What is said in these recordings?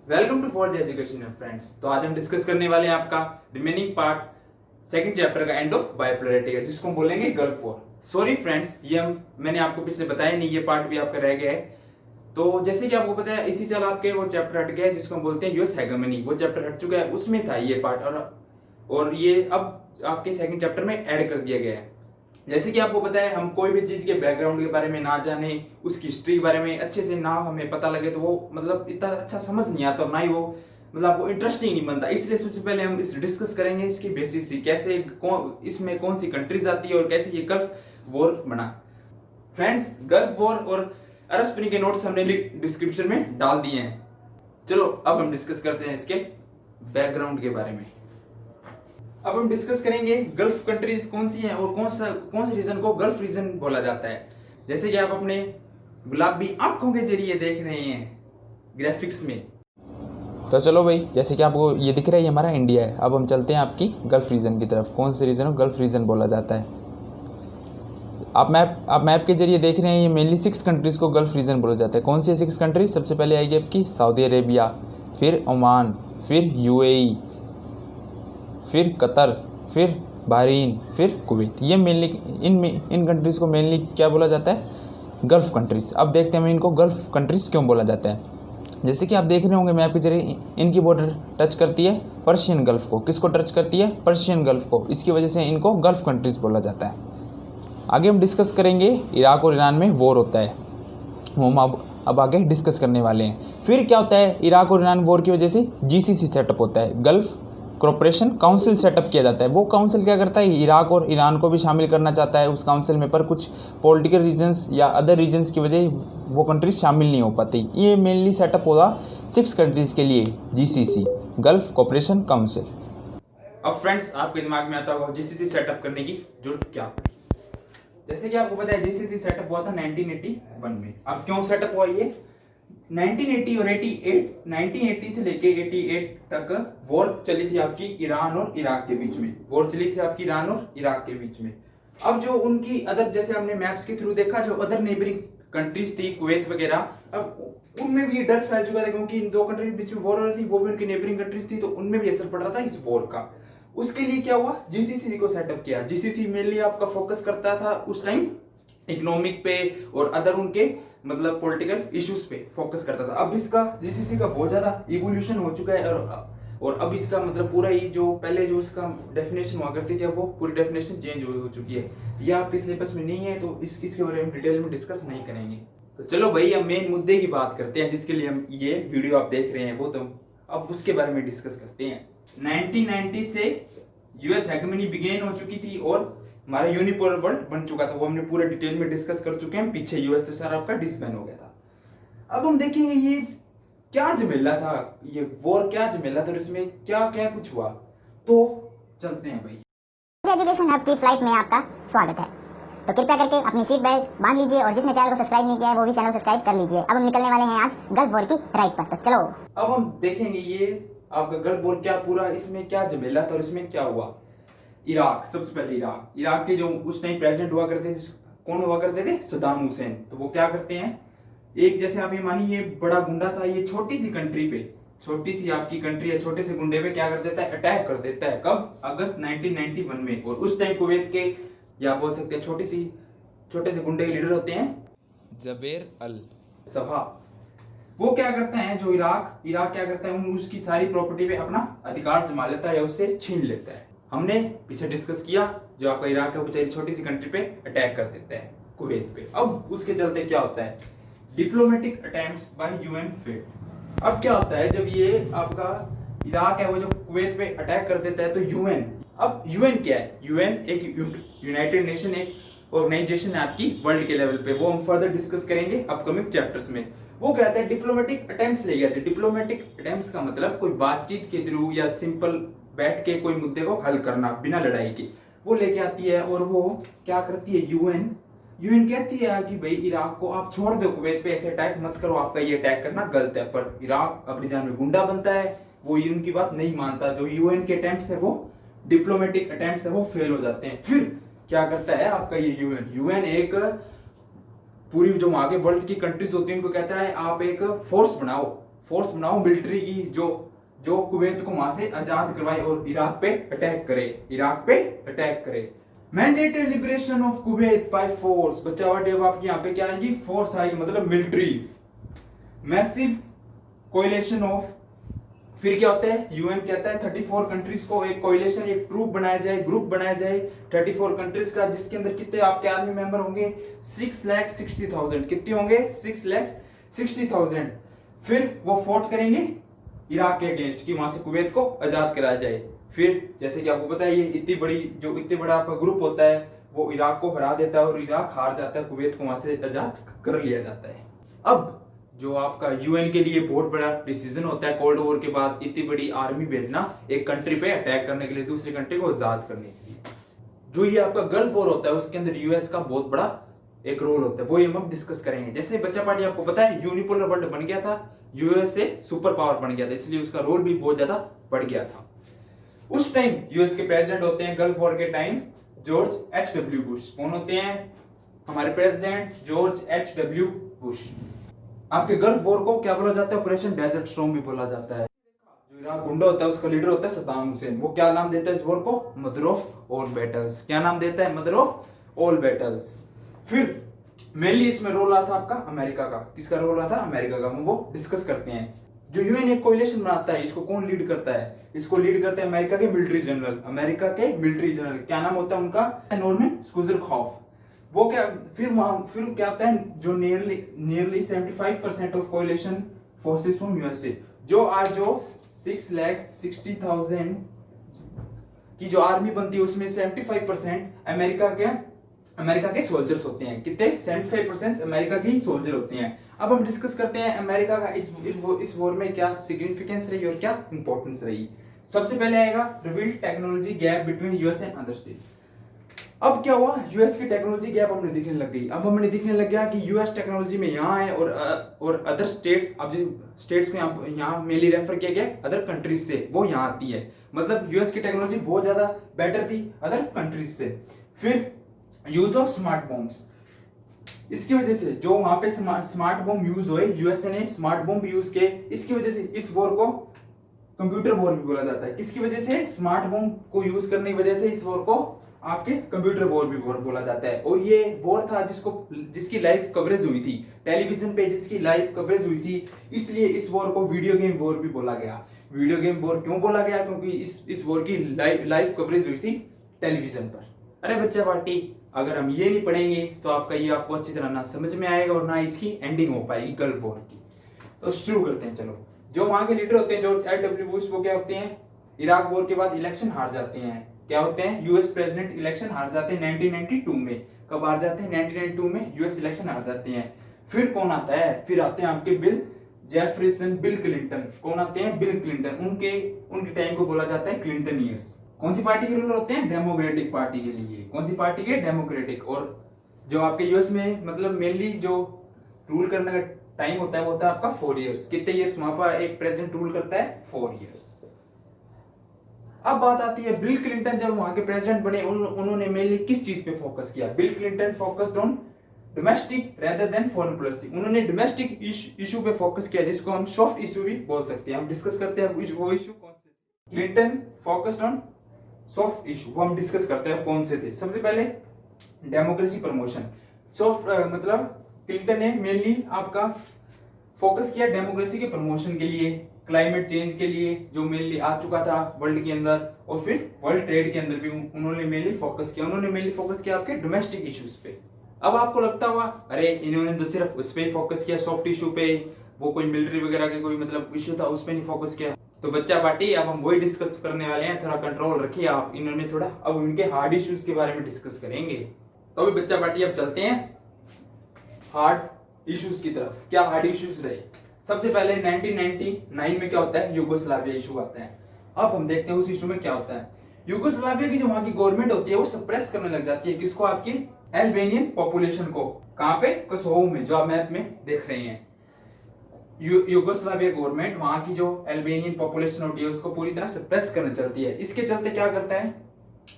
Welcome to for education friends. तो आज हम डिस्कस करने वाले हैं आपका रिमेनिंग पार्ट सेकंड चैप्टर का एंड ऑफ बायोपोलैरिटी का, जिसको हम बोलेंगे गल्फ वॉर। सॉरी फ्रेंड्स, मैंने आपको पिछले बताया नहीं, ये पार्ट भी आपका रह गया है। तो जैसे कि आपको पता है, इसी साल आपके वो चैप्टर हट गया है जिसको हम बोलते हैं यूएस हेगेमनी। वो चैप्टर हट चुका है, उसमें था ये पार्ट, और ये अब आपके सेकंड चैप्टर में ऐड कर दिया गया है। जैसे कि आपको पता है, हम कोई भी चीज के बैकग्राउंड के बारे में ना जाने, उसकी हिस्ट्री के बारे में अच्छे से ना हमें पता लगे, तो वो मतलब इतना अच्छा समझ नहीं आता और ना ही वो मतलब वो इंटरेस्टिंग नहीं बनता। इसलिए सबसे पहले हम इस डिस्कस करेंगे इसकी बेसिस ही, कैसे इसमें कौन सी कंट्रीज आती है और कैसे ये गल्फ वॉर बना। फ्रेंड्स, गल्फ वॉर और अरब स्प्रिंग के नोट्स हमने डिस्क्रिप्शन में डाल दिए हैं। चलो अब हम डिस्कस करते हैं इसके बैकग्राउंड के बारे में। अब हम डिस्कस करेंगे गल्फ कंट्रीज कौन सी हैं और कौन से रीजन को गल्फ रीजन बोला जाता है। जैसे कि आप अपने गुलाबी आंखों के जरिए देख रहे हैं ग्राफिक्स में। तो चलो भाई, जैसे कि आपको ये दिख रहा है, ये हमारा इंडिया है। अब हम चलते हैं आपकी गल्फ रीजन की तरफ। कौन से रीजन को गल्फ रीजन बोला जाता है? आप मैप के जरिए देख रहे हैं, ये मेनली 6 कंट्रीज़ को गल्फ रीजन बोला जाता है। कौन सी 6 कंट्रीज? सबसे पहले आएगी आपकी सऊदी अरेबिया, फिर ओमान, फिर यूएई, फिर कतर, फिर बहरीन, फिर कुवैत। ये मेनली इन कंट्रीज़ को मेनली क्या बोला जाता है? Gulf countries. अब देखते हैं हम इनको गल्फ कंट्रीज़ क्यों बोला जाता है। जैसे कि आप देख रहे होंगे मैप के जरिए, इनकी बॉर्डर टच करती है पर्शियन गल्फ को। किसको टच करती है? पर्शियन गल्फ को। इसकी वजह से इनको गल्फ कंट्रीज़ बोला जाता है। आगे हम डिस्कस करेंगे इराक और ईरान में वॉर होता है, वो हम अब आगे डिस्कस करने वाले हैं। फिर क्या होता है, इराक और ईरान वॉर की वजह से जीसीसी सेटअप होता है, गल्फ कोऑपरेशन काउंसिल सेटअप किया जाता है। वो काउंसिल क्या करता है? इराक और ईरान को भी शामिल करना चाहता है उस काउंसिल में, पर कुछ पॉलिटिकल रीजंस या अदर रीजंस की वजह वो कंट्रीज शामिल नहीं हो पाती। ये मेनली सेटअप होगा 6 कंट्रीज़ के लिए, जीसीसी, गल्फ कोऑपरेशन काउंसिल। अब फ्रेंड्स, आपके दिमाग में आता होगा जीसीसी सेटअप करने की जरूरत क्या पड़ी। जैसे कि आपको पता है, जीसीसी सेटअप हुआ था 1981 में। अब क्यों सेटअप हुआ ये? 1980 और 1980 से लेके 88 तक वॉर चली थी आपकी ईरान और इराक के बीच में। वॉर चली थी आपकी ईरान और इराक के बीच में। अब जो उनकी अदर, जैसे हमने मैप्स के थ्रू देखा, जो अदर नेबरिंग कंट्रीज थी, कुवैत वगैरह, अब उनमें भी ये डर फैल चुका था, क्योंकि इन दो कंट्री के बीच में वॉर हो रही थी, वो भी उनकी नेबरिंग कंट्रीज थी, तो उनमें भी असर पड़ रहा था इस वॉर का। उसके लिए क्या हुआ, जीसीसी को सेटअप किया। जीसीसी मेनली आपका फोकस करता था उस टाइम इकोनॉमिक पे और अदर उनके मतलब पॉलिटिकल इश्यूज पे फोकस करता था। अब इसका जीसीसी का बहुत ज्यादा इवोल्यूशन हो चुका है, और अब इसका मतलब पूरा ही जो पहले जो इसका डेफिनेशन हुआ करती थी, अब वो पूरी डेफिनेशन चेंज हो चुकी है। ये आपके सिलेबस में नहीं है, तो इसके बारे में डिटेल में डिस्कस नहीं करेंगे। तो चलो भाई, हम मेन मुद्दे की बात करते हैं, जिसके लिए हम ये वीडियो आप देख रहे हैं, वो तो अब उसके बारे में डिस्कस करते हैं। 1990 से यूएस हेगेमनी बिगेन हो चुकी थी और हमारा यूनिपोलर वर्ल्ड बन चुका था। वो हमने पूरे डिटेल में डिस्कस कर चुके हैं। पीछे यूएसएसआर आपका डिसबैंड हो गया था। अब हम देखेंगे ये क्या झमेला था, ये वॉर क्या झमेला था और इसमें क्या क्या कुछ हुआ। तो चलते हैं भाई। एजुकेशन हब की फ्लाइट में आपका स्वागत है। तो कृपया करके अपनी सीट बेल्ट बांध लीजिए और जिसने चैनल को सब्सक्राइब नहीं किया है वो भी चैनल सब्सक्राइब कर लीजिए। अब हम निकलने वाले हैं आज गल्फ वॉर की राइट पर। तो चलो अब हम देखेंगे ये आपका गल्फ वॉर क्या पूरा, इसमें क्या झमेला था और इसमें क्या हुआ। इराक, सबसे पहले इराक के जो उस टाइम प्रेसिडेंट हुआ करते थे, कौन हुआ करते थे? सद्दाम हुसैन। तो वो क्या करते हैं, एक जैसे आप ये मानिए ये बड़ा गुंडा था, ये छोटी सी कंट्री पे, छोटी सी आपकी कंट्री है, छोटे से गुंडे पे क्या कर देता है? अटैक कर देता है। कब? अगस्त 1991 में। और उस टाइम कुवैत के, या बोल सकते हैं छोटे से गुंडे के लीडर होते हैं जबेर अल सभा। वो क्या करते हैं, जो इराक क्या करता है, उसकी सारी प्रॉपर्टी पे अपना अधिकार जमा लेता है या उससे छीन लेता है। हमने पीछे डिस्कस किया, जो आपका इराक है, बेचारी छोटी सी कंट्री पे अटैक कर देता है कुवैत पे। अब उसके चलते क्या होता है? Diplomatic attempts bye UN failed. अब क्या होता है, जब ये आपका इराक है वो जो कुवैत पे अटैक कर देता है, तो यूएन, अब यूएन क्या है? यूएन एक यूनाइटेड नेशन, एक ऑर्गेनाइजेशन है आपकी वर्ल्ड के लेवल पे। वो हम फर्दर डिस्कस करेंगे अपकमिंग चैप्टर्स में। वो कहते हैं डिप्लोमेटिक अटेम्प्ट्स ले गए थे। डिप्लोमेटिक अटेम्प्ट्स का मतलब कोई बातचीत के थ्रू या सिंपल बैठ के कोई मुद्दे को हल करना बिना लड़ाई के, वो लेके आती है। और वो क्या करती है, यूएन कहती है कि भाई इराक को आप छोड़ दो, कुवैत पे ऐसे अटैक मत करो, आपका ये अटैक करना गलत है। पर इराक अपनी जान में गुंडा बनता है, वो यूएन की बात नहीं मानता। जो यूएन के अटेम्प्ट्स है, वो डिप्लोमेटिक अटेम्प्ट्स है, वो फेल हो जाते हैं। फिर क्या करता है आपका ये यूएन एक पूरी जो वहां के वर्ल्ड की कंट्रीज होती है उनको कहता है आप एक फोर्स बनाओ, फोर्स बनाओ मिलिट्री की जो जो कुवैत को वहां से आजाद करवाए और इराक पे अटैक करे। Mandatory liberation of Kuwait by force. बच्चा वाटे अब आपकी यहाँ पे क्या आएगी, फोर्स आएगी, मतलब मिलिट्री। मैसिव कोएलिशन ऑफ, फिर क्या होता है, यूएन कहता है 34 कंट्रीज को एक कोएलिशन, एक ट्रूप बनाया जाए, ग्रुप बनाया जाए 34 कंट्रीज का, जिसके अंदर कितने आपके आर्मी मेंबर होंगे, 6,60,000। कितने होंगे, 6,60,000। फिर वो फोर्ट करेंगे इराक के अगेंस्ट कि वहां से कुवैत को आजाद कराया जाए। फिर जैसे कि आपको पता है, ये इतनी बड़ा आपका ग्रुप होता है, वो इराक को हरा देता है और इराक हार जाता है, कुवैत को वहां से आजाद कर लिया जाता है। अब जो आपका यूएन के लिए बहुत बड़ा डिसीजन होता है कोल्ड वॉर के बाद, इतनी बड़ी आर्मी भेजना एक कंट्री पे अटैक करने के लिए, दूसरी कंट्री को आजाद करने के लिए। जो ये आपका गल्फ वॉर होता है उसके अंदर यूएस का बहुत बड़ा एक रोल होता है, वो हम डिस्कस करेंगे। जैसे बच्चा पार्टी आपको पता है यूनिपोलर वर्ल्ड बन गया था, यूएस से सुपर पावर बन गया था, इसलिए उसका रोल भी बहुत ज्यादा बढ़ गया था। उस टाइम यूएस के प्रेसिडेंट होते हैं गल्फ वॉर के टाइम जॉर्ज H.W. बुश। कौन होते हैं हमारे प्रेसिडेंट, जॉर्ज H.W. बुश। आपके गल्फ वॉर को क्या बोला जाता है, ऑपरेशन डेजर्ट स्टॉर्म भी बोला जाता है। जो इराक गुंडा होता है उसका लीडर होता है सद्दाम हुसैन। वो क्या नाम देता है इस वॉर को, मदर ऑफ ऑल बैटल्स। क्या नाम देता है, मदर ऑफ ऑल बैटल्स। फिर मेनली इसमें रोल रहा था आपका अमेरिका का। किसका रोल रहा था, अमेरिका का। हम वो डिस्कस करते हैं। जो यूएन एक कोएलिशन बनाता है, इसको कौन लीड करता है, इसको लीड करते हैं अमेरिका के मिलिट्री जनरल। अमेरिका के मिलिट्री जनरल क्या नाम होता है उनका, नॉर्मन स्कुजरखॉफ। वो क्या फिर क्या आता है, जो nearly 75% of coalition forces from USA, जो 6,60,000 की जो आर्मी बनती है उसमें 75% अमेरिका के सोल्जर्स होते हैं। कितने, 75% अमेरिका के ही सोल्जर होते हैं। अब हम डिस्कस करते हैं अमेरिका का इस वॉर में क्या सिग्निफिकेंस रही और क्या इंपॉर्टेंस रही। सबसे पहले आएगा revealed technology gap between US and other states. अब क्या हुआ, यूएस की टेक्नोलॉजी गैप हमने दिखने लग गई। अब हमने दिखने लग गया कि यूएस टेक्नोलॉजी में यहाँ है और अदर स्टेट्स, अब जिस स्टेट्स को यहाँ मेनली रेफर किया गया अदर कंट्रीज से, वो यहाँ आती है। मतलब यूएस की टेक्नोलॉजी बहुत ज्यादा बेटर थी अदर कंट्रीज से। फिर यूज ऑफ स्मार्ट बॉम्ब्स, इसकी वजह से जो वहां पे स्मार्ट बॉम्ब यूज हुए, यूएसए ने स्मार्ट बॉम्ब यूज किए, इसकी वजह से इस वॉर को कंप्यूटर वॉर भी बोला जाता है। किसकी वजह से, स्मार्ट बॉम्ब को यूज करने की वजह से इस वॉर को आपके कंप्यूटर वॉर भी बोला जाता है। और ये वॉर था जिसकी लाइव कवरेज हुई थी टेलीविजन पे, जिसकी लाइव कवरेज हुई थी, इसलिए इस वॉर को वीडियो गेम वॉर भी बोला गया। वीडियो गेम वॉर क्यों बोला गया, क्योंकि इस वॉर की लाइव कवरेज हुई थी टेलीविजन पर। अरे बच्चा पार्टी, अगर हम ये नहीं पढ़ेंगे तो आपको अच्छी तरह ना समझ में आएगा और ना इसकी एंडिंग हो पाएगी गल्फ वॉर की। तो शुरू करते हैं। चलो, जो वहां के लीडर होते हैं जॉर्ज H.W. बुश, वो क्या होते हैं, इराक वॉर के बाद इलेक्शन हार जाते हैं। क्या होते हैं, यूएस प्रेसिडेंट इलेक्शन हार जाते हैं 1992 में। कब हार जाते हैं, 1992 में यूएस इलेक्शन हार जाते हैं। फिर कौन आता है, फिर आते हैं आपके बिल क्लिंटन। कौन आते हैं, बिल क्लिंटन। उनके टाइम को बोला जाता है क्लिंटन ईयर्स। कौन सी पार्टी के रूलर होते हैं, डेमोक्रेटिक पार्टी के लिए। कौन सी पार्टी के, डेमोक्रेटिक। और जो आपके यूएस में मतलब मेनली जो रूल करने का टाइम होता है वो होता है आपका 4 इयर्स। कितने इयर्स वहां पर एक प्रेसिडेंट रूल करता है, 4 इयर्स। अब बात आती है बिल क्लिंटन जब वहां के प्रेसिडेंट बने, उन्होंने मेनली किस चीज पे फोकस किया। Bill Clinton focused on domestic rather than foreign policy. उन्होंने डोमेस्टिक इशू पे फोकस किया, जिसको हम सॉफ्ट इशू भी बोल सकते हैं। हम डिस्कस करते हैं वो इशू कौन से। Clinton focused on soft issue, वो हम डिस्कस करते हैं कौन से थे। सबसे पहले डेमोक्रेसी प्रमोशन। सॉफ्ट मतलब क्लिंटन ने मेनली आपका फोकस किया डेमोक्रेसी के प्रमोशन के लिए, क्लाइमेट चेंज के लिए जो मेनली आ चुका था वर्ल्ड के अंदर, और फिर वर्ल्ड ट्रेड के अंदर भी उन्होंने मेनली फोकस किया आपके डोमेस्टिक इश्यूज पे। अब आपको लगता होगा अरे इन्होंने तो सिर्फ उस पे फोकस किया, सॉफ्ट इशू पे, वो कोई मिलिट्री वगैरह के कोई मतलब इशू था उस पे नहीं फोकस किया। तो बच्चा पार्टी, अब हम वही डिस्कस करने वाले हैं, थोड़ा कंट्रोल रखिए आप। इन्होंने थोड़ा अब इनके हार्ड इश्यूज के बारे में डिस्कस करेंगे। तो अभी बच्चा पार्टी अब चलते हैं हार्ड इश्यूज की तरफ। क्या हार्ड इश्यूज रहे, सबसे पहले 1999 में क्या होता है, यूगोस्लाविया इशू आता है। अब हम देखते हैं उस इशू में क्या होता है। यूगोस्लाविया की जो वहां की गवर्नमेंट होती है वो सप्रेस करने लग जाती है किसको, आपकी अल्बानियन पॉपुलेशन को। कहां पे, कोसोवो में, जो आप मैप में देख रहे हैं। यूगोस्लाविया गवर्नमेंट वहां की जो अल्बानियन पॉपुलेशन होती है उसको पूरी तरह सप्रेस करने चलती है। इसके चलते क्या करता है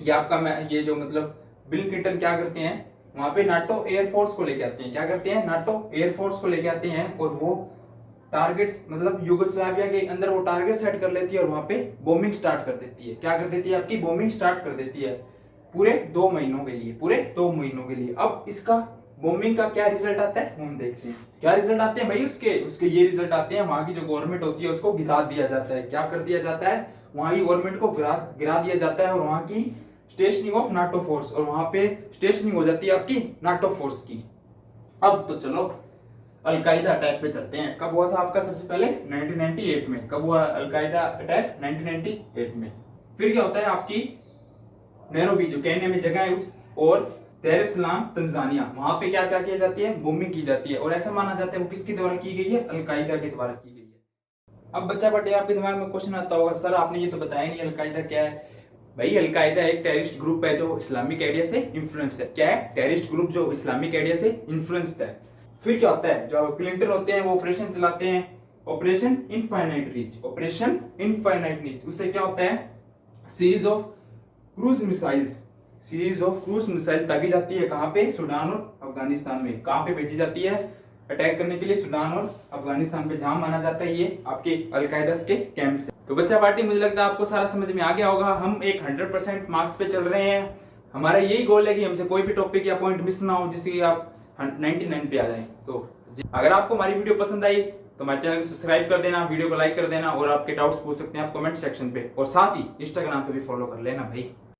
ये आपका ये जो मतलब बिल क्लिंटन क्या करते हैं, वहां पे नाटो एयरफोर्स को लेके आते हैं। क्या करते हैं, नाटो एयरफोर्स को लेके आते हैं और वो टारगेट्स मतलब यूगोस्लाविया के अंदर वो टारगेट सेट कर लेती है और वहां पे बॉम्बिंग स्टार्ट कर देती है। क्या कर देती है? आपकी बॉम्बिंग स्टार्ट कर देती है पूरे 2 महीनों के लिए, पूरे 2 महीनों के लिए। अब इसका बॉम्बिंग का क्या रिजल्ट आता है हम देखते हैं। क्या रिजल्ट आते हैं भाई? उसके ये रिजल्ट आते हैं, वहां की जो गवर्नमेंट होती है उसको गिरा दिया जाता है। क्या कर दिया जाता है? वहां की गवर्नमेंट को गिरा दिया जाता है और वहां की स्टेशनिंग ऑफ नाटो फोर्स, और वहां पे स्टेशनिंग हो जाती है आपकी नाटो फोर्स की। अब तो चलो अलकायदा अटैक पे चलते हैं। कब हुआ था आपका? सबसे पहले 1998 में। कब हुआ अलकायदा अटैक? 1998 में। फिर क्या होता है आपकी नैरोबी जो केन्या में जगह है उस, और दार एस सलाम तंजानिया, वहां पे क्या क्या की जाती है? बॉम्बिंग की जाती है। और ऐसा माना जाता है वो किसके द्वारा की गई है? अलकायदा के द्वारा की गई है। अब बच्चा बटे आपके दिमाग में क्वेश्चन आता होगा, सर आपने ये तो बताया नहीं अलकायदा क्या है। भाई अलकायदा एक टेररिस्ट ग्रुप है जो इस्लामिक आइडिया से इन्फ्लुएंस्ड है। क्या है? टेररिस्ट ग्रुप जो इस्लामिक आइडिया से इन्फ्लुएंस्ड है। फिर क्या होता है? जो क्लिंटन होते हैं वो ऑपरेशन चलाते हैं, operation infinite reach, operation infinite reach. उससे क्या होता है? सीरीज ऑफ क्रूज मिसाइल दागी जाती है। कहां पे? सूडान और अफगानिस्तान में। कहां पे भेजी जाती है अटैक करने के लिए? सूडान और अफगानिस्तान पे, जहां माना जाता है ये आपके अलकायदा के कैंप से। तो बच्चा पार्टी मुझे लगता है आपको सारा समझ में आ गया होगा। हम एक 100% मार्क्स पे चल रहे हैं। हमारा यही गोल है कि हमसे कोई भी टॉपिक या पॉइंट मिस ना हो, जिससे कि आप 99 पे आ जाए। तो अगर आपको हमारी वीडियो पसंद आई तो हमारे चैनल को सब्सक्राइब कर देना, वीडियो को लाइक कर देना, और आपके डाउट्स पूछ सकते हैं आप कमेंट सेक्शन पे, और साथ ही इंस्टाग्राम पे भी फॉलो कर लेना भाई।